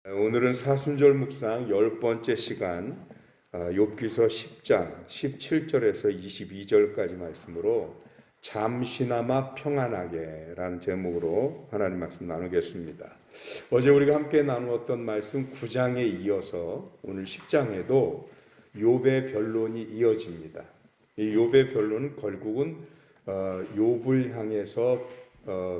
오늘은 사순절 묵상 10번째 시간, 욥기서 10장 17절에서 22절까지 말씀으로 잠시나마 평안하게 라는 제목으로 하나님 말씀 나누겠습니다. 어제 우리가 함께 나누었던 말씀 9장에 이어서 오늘 10장에도 욥의 변론이 이어집니다. 이 욥의 변론은 결국은 욥을 향해서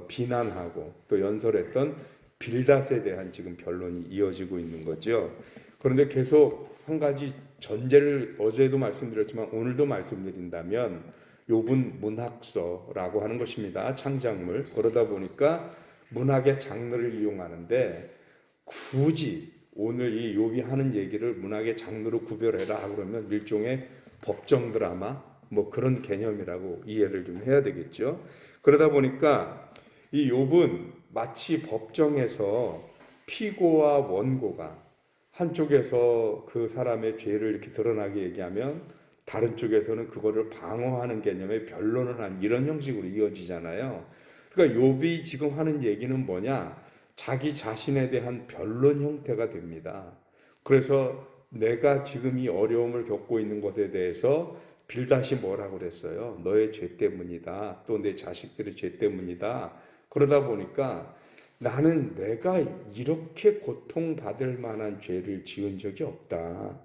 비난하고 또 연설했던 빌닷에 대한 지금 변론이 이어지고 있는 거죠. 그런데 계속 한 가지 전제를 어제도 말씀드렸지만 오늘도 말씀드린다면 욥은 문학서라고 하는 것입니다. 창작물. 그러다 보니까 문학의 장르를 이용하는데 굳이 오늘 이 욥이 하는 얘기를 문학의 장르로 구별해라 그러면 일종의 법정 드라마 뭐 그런 개념이라고 이해를 좀 해야 되겠죠. 그러다 보니까 이 욥은 마치 법정에서 피고와 원고가 한쪽에서 그 사람의 죄를 이렇게 드러나게 얘기하면 다른 쪽에서는 그거를 방어하는 개념의 변론을 한 이런 형식으로 이어지잖아요. 그러니까 욥이 지금 하는 얘기는 뭐냐? 자기 자신에 대한 변론 형태가 됩니다. 그래서 내가 지금 이 어려움을 겪고 있는 것에 대해서 빌닷이 뭐라고 그랬어요? 너의 죄 때문이다. 또 내 자식들의 죄 때문이다. 그러다 보니까 나는 내가 이렇게 고통받을 만한 죄를 지은 적이 없다.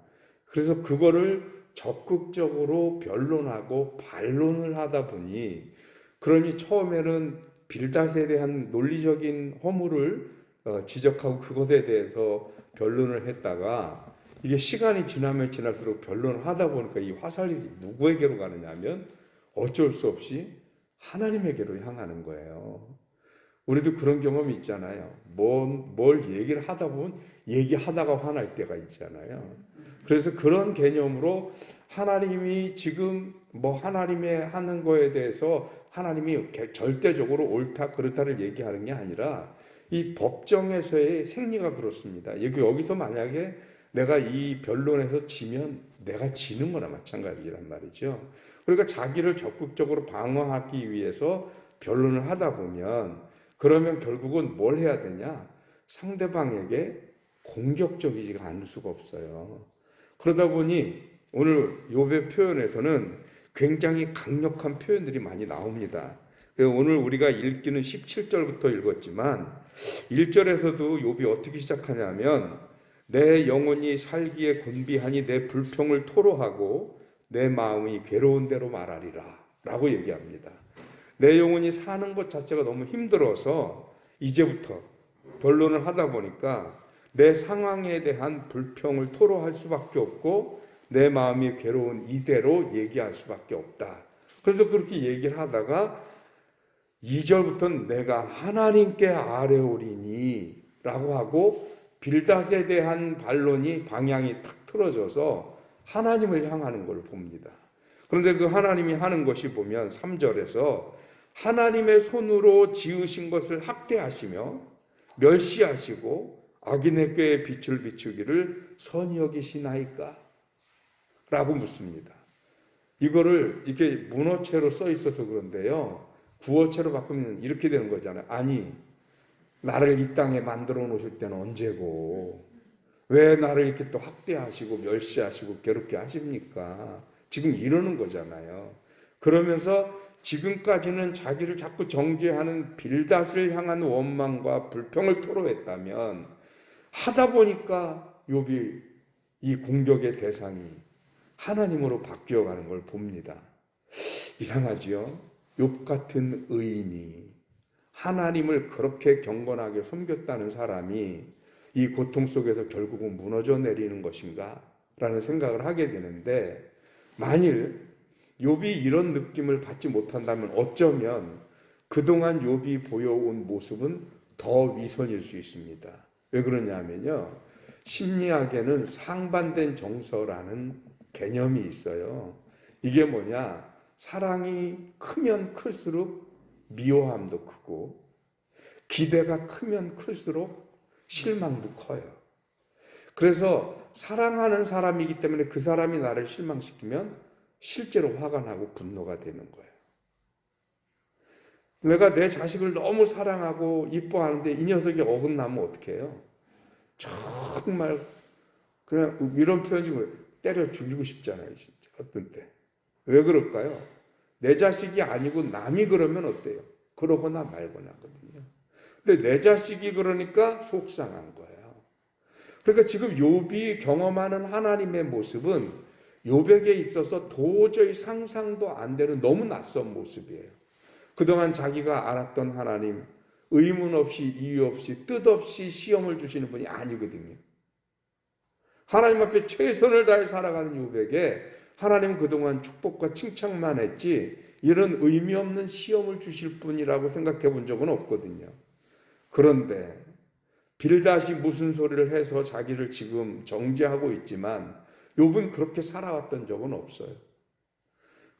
그래서 그거를 적극적으로 변론하고 반론을 하다 보니 그러니 처음에는 빌닷에 대한 논리적인 허물을 지적하고 그것에 대해서 변론을 했다가 이게 시간이 지나면 지날수록 변론을 하다 보니까 이 화살이 누구에게로 가느냐 하면 어쩔 수 없이 하나님에게로 향하는 거예요. 우리도 그런 경험이 있잖아요. 뭘 얘기를 하다 보면 얘기하다가 화날 때가 있잖아요. 그래서 그런 개념으로 하나님이 지금 뭐 하나님의 하는 거에 대해서 하나님이 절대적으로 옳다 그렇다를 얘기하는 게 아니라 이 법정에서의 생리가 그렇습니다. 여기서 만약에 내가 이 변론에서 지면 내가 지는 거나 마찬가지란 말이죠. 그러니까 자기를 적극적으로 방어하기 위해서 변론을 하다 보면 그러면 결국은 뭘 해야 되냐? 상대방에게 공격적이지가 않을 수가 없어요. 그러다 보니 오늘 욥의 표현에서는 굉장히 강력한 표현들이 많이 나옵니다. 오늘 우리가 읽기는 17절부터 읽었지만 1절에서도 욥이 어떻게 시작하냐면 내 영혼이 살기에 곤비하니 내 불평을 토로하고 내 마음이 괴로운 대로 말하리라 라고 얘기합니다. 내 영혼이 사는 것 자체가 너무 힘들어서 이제부터 변론을 하다 보니까 내 상황에 대한 불평을 토로할 수밖에 없고 내 마음이 괴로운 이대로 얘기할 수밖에 없다. 그래서 그렇게 얘기를 하다가 2절부터는 내가 하나님께 아뢰오리니 라고 하고 빌닷에 대한 반론이 방향이 탁 틀어져서 하나님을 향하는 걸 봅니다. 그런데 그 하나님이 하는 것이 보면 3절에서 하나님의 손으로 지으신 것을 학대하시며 멸시하시고 악인의 꾀에 빛을 비추기를 선히 여기시나이까? 라고 묻습니다. 이거를 이렇게 문어체로 써 있어서 그런데요. 구어체로 바꾸면 이렇게 되는 거잖아요. 아니, 나를 이 땅에 만들어 놓으실 때는 언제고 왜 나를 이렇게 또 학대하시고 멸시하시고 괴롭게 하십니까? 지금 이러는 거잖아요. 그러면서 지금까지는 자기를 자꾸 정죄하는 빌닷을 향한 원망과 불평을 토로했다면 하다 보니까 욥이 이 공격의 대상이 하나님으로 바뀌어가는 걸 봅니다. 이상하지요? 욥 같은 의인이 하나님을 그렇게 경건하게 섬겼다는 사람이 이 고통 속에서 결국은 무너져 내리는 것인가? 라는 생각을 하게 되는데 만일 욥이 이런 느낌을 받지 못한다면 어쩌면 그동안 욥이 보여온 모습은 더 위선일 수 있습니다. 왜 그러냐면요. 심리학에는 상반된 정서라는 개념이 있어요. 이게 뭐냐? 사랑이 크면 클수록 미워함도 크고 기대가 크면 클수록 실망도 커요. 그래서 사랑하는 사람이기 때문에 그 사람이 나를 실망시키면 실제로 화가 나고 분노가 되는 거예요. 내가 내 자식을 너무 사랑하고 이뻐하는데 이 녀석이 어긋나면 어떻게 해요? 정말 그냥 이런 표현 중에 때려 죽이고 싶잖아요. 진짜 어떤 때. 왜 그럴까요? 내 자식이 아니고 남이 그러면 어때요? 그러거나 말거나거든요. 근데 내 자식이 그러니까 속상한 거예요. 그러니까 지금 욥이 경험하는 하나님의 모습은 욥에게 있어서 도저히 상상도 안 되는 너무 낯선 모습이에요. 그동안 자기가 알았던 하나님, 의문 없이 이유 없이 뜻없이 시험을 주시는 분이 아니거든요. 하나님 앞에 최선을 다해 살아가는 욥에게 하나님은 그동안 축복과 칭찬만 했지 이런 의미 없는 시험을 주실 분이라고 생각해 본 적은 없거든요. 그런데 빌닷이 무슨 소리를 해서 자기를 지금 정죄하고 있지만 욥은 그렇게 살아왔던 적은 없어요.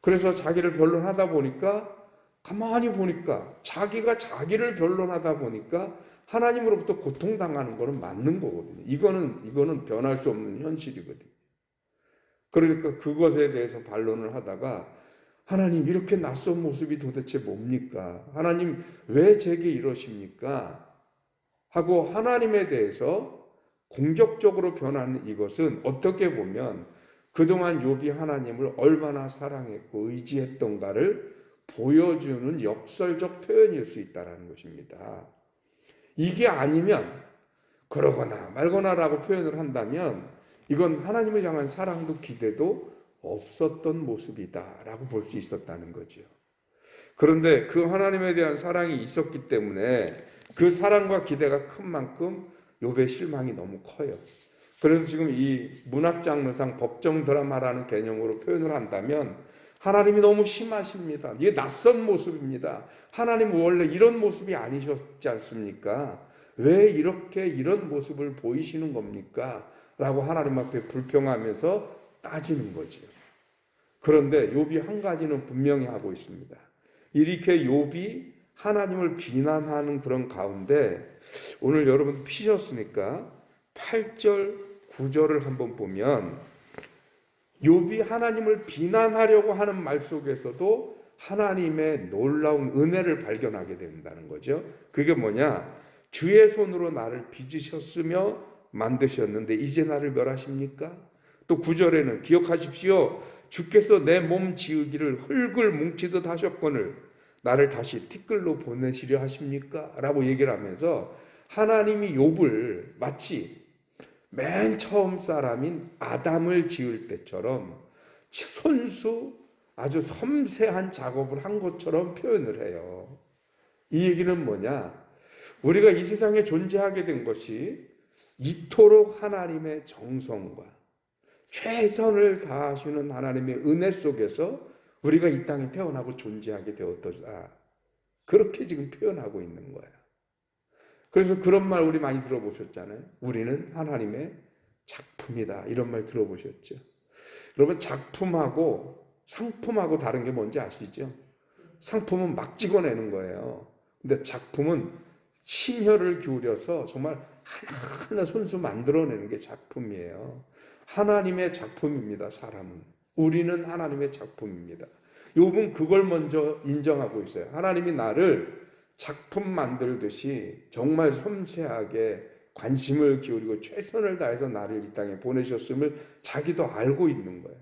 그래서 자기를 변론하다 보니까 가만히 보니까 자기가 자기를 변론하다 보니까 하나님으로부터 고통당하는 거는 맞는 거거든요. 이거는 변할 수 없는 현실이거든요. 그러니까 그것에 대해서 반론을 하다가 하나님 이렇게 낯선 모습이 도대체 뭡니까? 하나님 왜 제게 이러십니까? 하고 하나님에 대해서 공격적으로 변하는 이것은 어떻게 보면 그동안 욥이 하나님을 얼마나 사랑했고 의지했던가를 보여주는 역설적 표현일 수 있다는 것입니다. 이게 아니면 그러거나 말거나라고 표현을 한다면 이건 하나님을 향한 사랑도 기대도 없었던 모습이다라고 볼 수 있었다는 거죠. 그런데 그 하나님에 대한 사랑이 있었기 때문에 그 사랑과 기대가 큰 만큼 욥의 실망이 너무 커요. 그래서 지금 이 문학 장르상 법정 드라마라는 개념으로 표현을 한다면 하나님이 너무 심하십니다. 이게 낯선 모습입니다. 하나님 원래 이런 모습이 아니셨지 않습니까? 왜 이렇게 이런 모습을 보이시는 겁니까? 라고 하나님 앞에 불평하면서 따지는 거죠. 그런데 욥이 한 가지는 분명히 하고 있습니다. 이렇게 욥이 하나님을 비난하는 그런 가운데 오늘 여러분 피셨으니까 8절 9절을 한번 보면 욥이 하나님을 비난하려고 하는 말 속에서도 하나님의 놀라운 은혜를 발견하게 된다는 거죠. 그게 뭐냐? 주의 손으로 나를 빚으셨으며 만드셨는데 이제 나를 멸하십니까? 또 9절에는 기억하십시오. 주께서 내 몸 지으기를 흙을 뭉치듯 하셨거늘 나를 다시 티끌로 보내시려 하십니까? 라고 얘기를 하면서 하나님이 욥을 마치 맨 처음 사람인 아담을 지을 때처럼 손수 아주 섬세한 작업을 한 것처럼 표현을 해요. 이 얘기는 뭐냐? 우리가 이 세상에 존재하게 된 것이 이토록 하나님의 정성과 최선을 다하시는 하나님의 은혜 속에서 우리가 이 땅에 태어나고 존재하게 되었다. 그렇게 지금 표현하고 있는 거예요. 그래서 그런 말 우리 많이 들어보셨잖아요. 우리는 하나님의 작품이다. 이런 말 들어보셨죠. 여러분 작품하고 상품하고 다른 게 뭔지 아시죠? 상품은 막 찍어내는 거예요. 근데 작품은 심혈을 기울여서 정말 하나하나 손수 만들어내는 게 작품이에요. 하나님의 작품입니다. 사람은. 우리는 하나님의 작품입니다. 욥은 그걸 먼저 인정하고 있어요. 하나님이 나를 작품 만들듯이 정말 섬세하게 관심을 기울이고 최선을 다해서 나를 이 땅에 보내셨음을 자기도 알고 있는 거예요.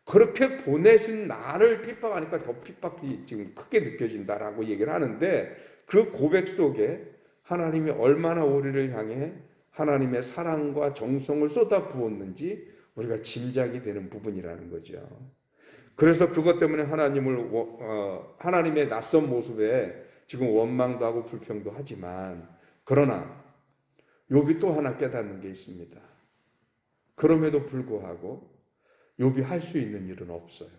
그렇게 보내신 나를 핍박하니까 더 핍박이 지금 크게 느껴진다라고 얘기를 하는데 그 고백 속에 하나님이 얼마나 우리를 향해 하나님의 사랑과 정성을 쏟아 부었는지 우리가 짐작이 되는 부분이라는 거죠. 그래서 그것 때문에 하나님의 낯선 모습에 지금 원망도 하고 불평도 하지만 그러나 욥이 또 하나 깨닫는 게 있습니다. 그럼에도 불구하고 욥이 할 수 있는 일은 없어요.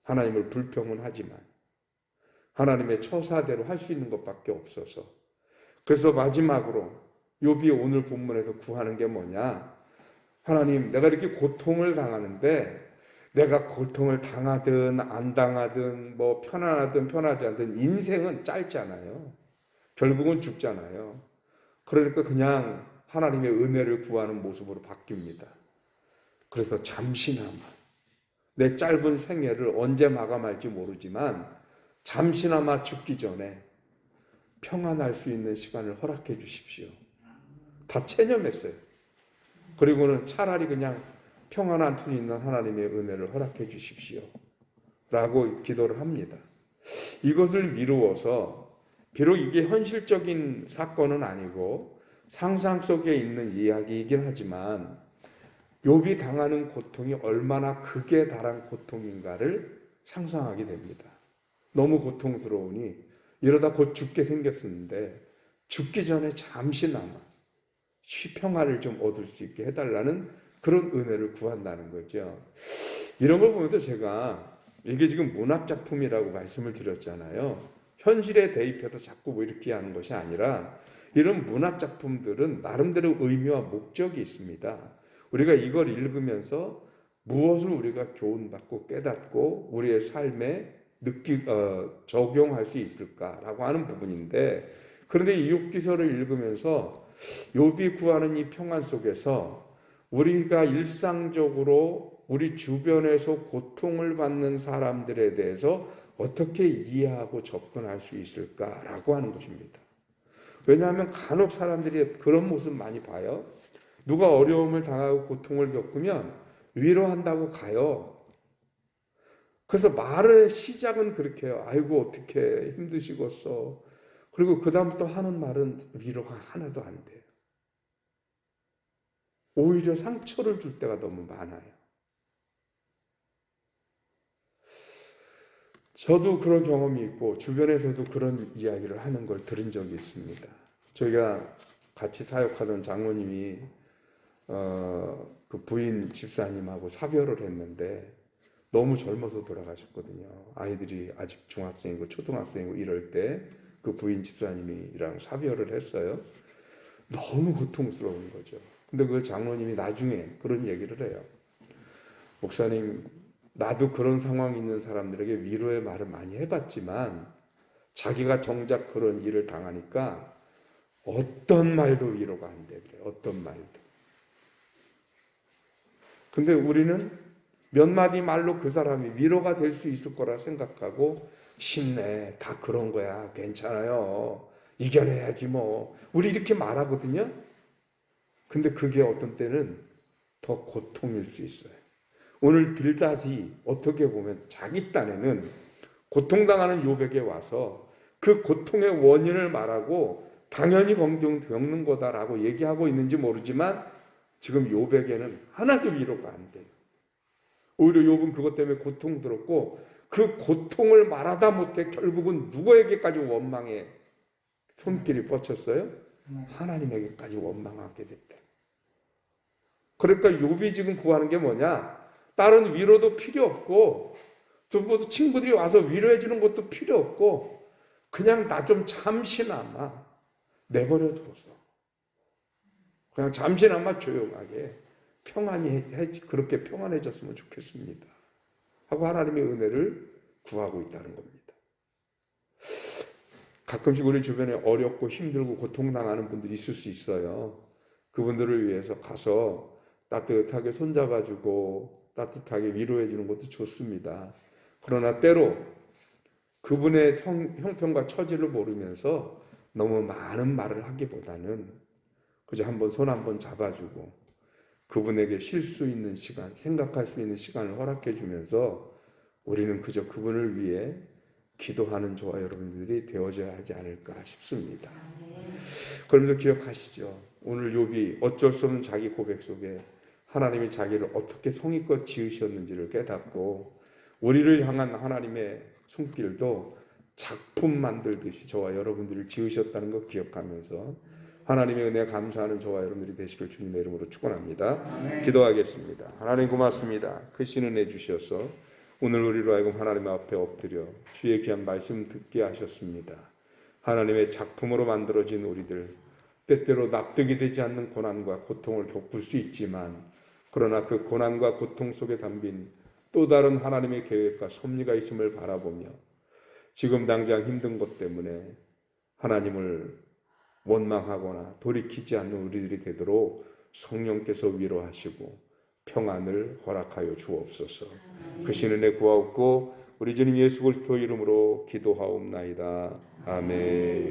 하나님을 불평은 하지만 하나님의 처사대로 할 수 있는 것밖에 없어서 그래서 마지막으로 욥이 오늘 본문에서 구하는 게 뭐냐? 하나님, 내가 이렇게 고통을 당하는데 내가 고통을 당하든 안 당하든 뭐 편안하든 편하지 않든 인생은 짧잖아요. 결국은 죽잖아요. 그러니까 그냥 하나님의 은혜를 구하는 모습으로 바뀝니다. 그래서 잠시나마 내 짧은 생애를 언제 마감할지 모르지만 잠시나마 죽기 전에 평안할 수 있는 시간을 허락해 주십시오. 다 체념했어요. 그리고는 차라리 그냥 평안한 툰 있는 하나님의 은혜를 허락해 주십시오 라고 기도를 합니다. 이것을 미루어서 비록 이게 현실적인 사건은 아니고 상상 속에 있는 이야기이긴 하지만 욥이 당하는 고통이 얼마나 극에 달한 고통인가를 상상하게 됩니다. 너무 고통스러우니 이러다 곧 죽게 생겼었는데 죽기 전에 잠시나마 평화를 좀 얻을 수 있게 해달라는 그런 은혜를 구한다는 거죠. 이런 걸 보면서 제가 이게 지금 문학작품이라고 말씀을 드렸잖아요. 현실에 대입해서 자꾸 뭐 이렇게 하는 것이 아니라 이런 문학작품들은 나름대로 의미와 목적이 있습니다. 우리가 이걸 읽으면서 무엇을 우리가 교훈받고 깨닫고 우리의 삶에 적용할 수 있을까라고 하는 부분인데, 그런데 이 욥기서를 읽으면서 욥이 구하는 이 평안 속에서 우리가 일상적으로 우리 주변에서 고통을 받는 사람들에 대해서 어떻게 이해하고 접근할 수 있을까라고 하는 것입니다. 왜냐하면 간혹 사람들이 그런 모습 많이 봐요. 누가 어려움을 당하고 고통을 겪으면 위로한다고 가요. 그래서 말의 시작은 그렇게 해요. 아이고 어떻게 힘드시겠어. 그리고 그 다음부터 하는 말은 위로가 하나도 안 돼요. 오히려 상처를 줄 때가 너무 많아요. 저도 그런 경험이 있고 주변에서도 그런 이야기를 하는 걸 들은 적이 있습니다. 저희가 같이 사역하던 장로님이 그 부인 집사님하고 사별을 했는데 너무 젊어서 돌아가셨거든요. 아이들이 아직 중학생이고 초등학생이고 이럴 때 그 부인 집사님이랑 사별을 했어요. 너무 고통스러운 거죠. 근데 그 장로님이 나중에 그런 얘기를 해요. 목사님, 나도 그런 상황이 있는 사람들에게 위로의 말을 많이 해봤지만 자기가 정작 그런 일을 당하니까 어떤 말도 위로가 안 되더래요. 어떤 말도. 근데 우리는 몇 마디 말로 그 사람이 위로가 될 수 있을 거라 생각하고 힘내, 다 그런 거야, 괜찮아요, 이겨내야지 뭐, 우리 이렇게 말하거든요. 근데 그게 어떤 때는 더 고통일 수 있어요. 오늘 빌닷이 어떻게 보면 자기 딴에는 고통당하는 욥에게 와서 그 고통의 원인을 말하고 당연히 겪는 거다라고 얘기하고 있는지 모르지만 지금 욥에게는 하나도 위로가 안 돼요. 오히려 욥은 그것 때문에 고통스럽고 그 고통을 말하다 못해 결국은 누구에게까지 원망의 손길이 뻗쳤어요? 하나님에게까지 원망하게 됐다. 그러니까 욥이 지금 구하는 게 뭐냐? 다른 위로도 필요 없고 또 친구들이 와서 위로해 주는 것도 필요 없고 그냥 나 좀 잠시나마 내버려 두었어. 그냥 잠시나마 조용하게 그렇게 평안해졌으면 좋겠습니다 하고 하나님의 은혜를 구하고 있다는 겁니다. 가끔씩 우리 주변에 어렵고 힘들고 고통당하는 분들이 있을 수 있어요. 그분들을 위해서 가서 따뜻하게 손잡아주고 따뜻하게 위로해주는 것도 좋습니다. 그러나 때로 그분의 형편과 처지를 모르면서 너무 많은 말을 하기보다는 그저 한번 손 한번 잡아주고 그분에게 쉴 수 있는 시간, 생각할 수 있는 시간을 허락해 주면서 우리는 그저 그분을 위해 기도하는 저와 여러분들이 되어져야 하지 않을까 싶습니다. 그러면서 기억하시죠. 오늘 욥이 어쩔 수 없는 자기 고백 속에 하나님이 자기를 어떻게 성의껏 지으셨는지를 깨닫고 우리를 향한 하나님의 손길도 작품 만들듯이 저와 여러분들을 지으셨다는 것 기억하면서 하나님의 은혜 감사하는 저와 여러분들이 되시길 주님의 이름으로 축원합니다. 기도하겠습니다. 하나님 고맙습니다. 크신 은혜 주셔서 오늘 우리로 하여금 하나님 앞에 엎드려 주의 귀한 말씀 듣게 하셨습니다. 하나님의 작품으로 만들어진 우리들 때때로 납득이 되지 않는 고난과 고통을 겪을 수 있지만 그러나 그 고난과 고통 속에 담긴 또 다른 하나님의 계획과 섭리가 있음을 바라보며 지금 당장 힘든 것 때문에 하나님을 원망하거나 돌이키지 않는 우리들이 되도록 성령께서 위로하시고 평안을 허락하여 주옵소서. 크신 은혜 구하옵고 우리 주님 예수 그리스도 이름으로 기도하옵나이다. 아멘.